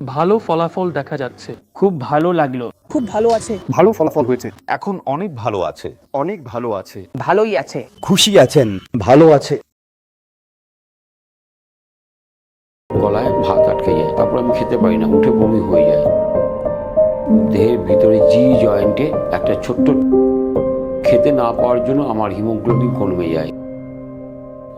ভালো ফলাফল দেখা যাচ্ছে। খুব ভালো লাগলো। খুব ভালো আছে। ভালো ফলাফল হয়েছে। এখন অনেক ভালো আছে। অনেক ভালো আছে। ভালোই আছে। খুশি আছেন, ভালো আছে। গলায় ভাত আটকে যায়, তারপর আমি খেতে পারি না, উঠে বমি হয়ে যায়। দেহের ভিতরে জি জয়েন্টে একটা ছোট্ট খেতে না পাওয়ার জন্য আমার হিমোগ্লোবিন কমে যায়।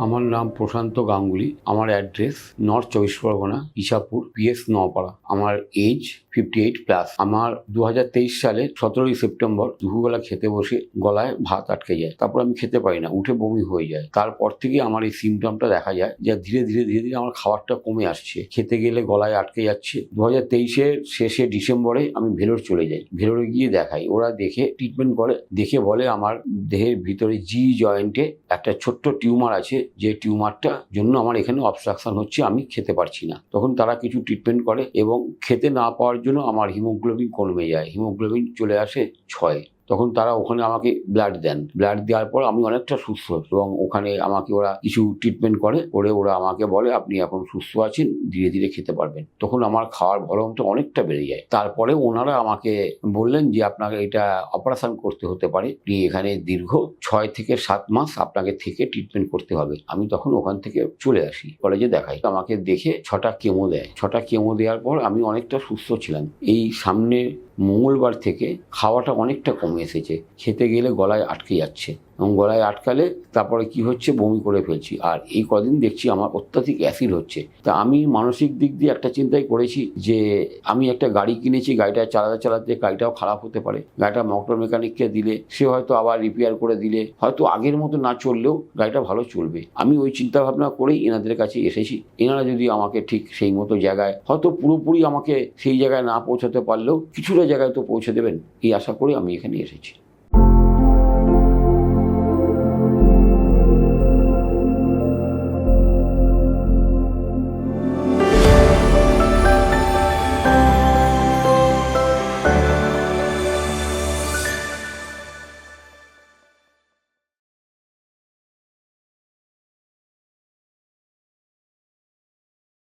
আমার নাম প্রশান্ত গাঙ্গুলি। আমার অ্যাড্রেস নর্থ চব্বিশ পরগনা, ইসাপুর, পিএস নওপাড়া। আমার এজ 58+। আমার 2023 সালে 17ই সেপ্টেম্বর দুপুরবেলা খেতে বসে গলায় ভাত আটকে যায়, তারপর আমি খেতে পারি না, উঠে বমি হয়ে যায়। তারপর থেকে আমার এই সিমটমটা দেখা যায় যে ধীরে ধীরে আমার খাবারটা কমে আসছে, খেতে গেলে গলায় আটকে যাচ্ছে। 2023-এর শেষে ডিসেম্বরে আমি ভেলোর চলে যাই। ভেলোরে গিয়ে দেখাই, ওরা দেখে ট্রিটমেন্ট করে, দেখে বলে আমার দেহের ভিতরে জি জয়েন্টে একটা ছোট্ট টিউমার আছে, যে টিউমারটা জন্য আমার এখানে অবস্ট্রাকশন হচ্ছে, আমি খেতে পারছি না। তখন তারা কিছু ট্রিটমেন্ট করে এবং খেতে না পাওয়ার জন্য আমার হিমোগ্লোবিন কমে যায়, হিমোগ্লোবিন চলে আসে 6। তখন তারা ওখানে আমাকে ব্লাড দেন। ব্লাড দেওয়ার পর আমি অনেকটা সুস্থ, এবং ওখানে আমাকে ওরা কিছু ট্রিটমেন্ট করে ওরা আমাকে বলে আপনি এখন সুস্থ আছেন, ধীরে ধীরে খেতে পারবেন। তখন আমার খাওয়ার ভলিউমটা অনেকটা বেড়ে যায়। তারপরে ওনারা আমাকে বললেন যে আপনাকে এটা অপারেশন করতে হতে পারে, আপনি এখানে দীর্ঘ 6 থেকে 7 মাস আপনাকে থেকে ট্রিটমেন্ট করতে হবে। আমি তখন ওখান থেকে চলে আসি, কলেজে দেখাই। আমাকে দেখে 6টা কেমো দেয়। 6টা কেমো দেওয়ার পর আমি অনেকটা সুস্থ ছিলাম। এই সামনে মঙ্গলবার থেকে খাওয়াটা অনেকটা কমে এসেছে, খেতে গেলে গলায় আটকে যাচ্ছে, এবং গলায় আটকালে তারপরে কি হচ্ছে, বমি করে ফেলছি। আর এই কদিন দেখছি আমার অত্যাধিক অ্যাসিড হচ্ছে। তা আমি মানসিক দিক দিয়ে একটা চিন্তাই করেছি যে আমি একটা গাড়ি কিনেছি, গাড়িটা চালাতে চালাতে গাড়িটাও খারাপ হতে পারে। গাড়িটা মোটর মেকানিককে দিলে সে হয়তো আবার রিপেয়ার করে দিলে হয়তো আগের মতো না চললেও গাড়িটা ভালো চলবে। আমি ওই চিন্তা ভাবনা করেই এনাদের কাছে এসেছি। এনারা যদি আমাকে ঠিক সেই মতো জায়গায়, হয়তো পুরোপুরি আমাকে সেই জায়গায় না পৌঁছাতে পারলেও কিছুটা জায়গায় তো পৌঁছে দেবেন, এই আশা করে আমি এখানে এসেছি।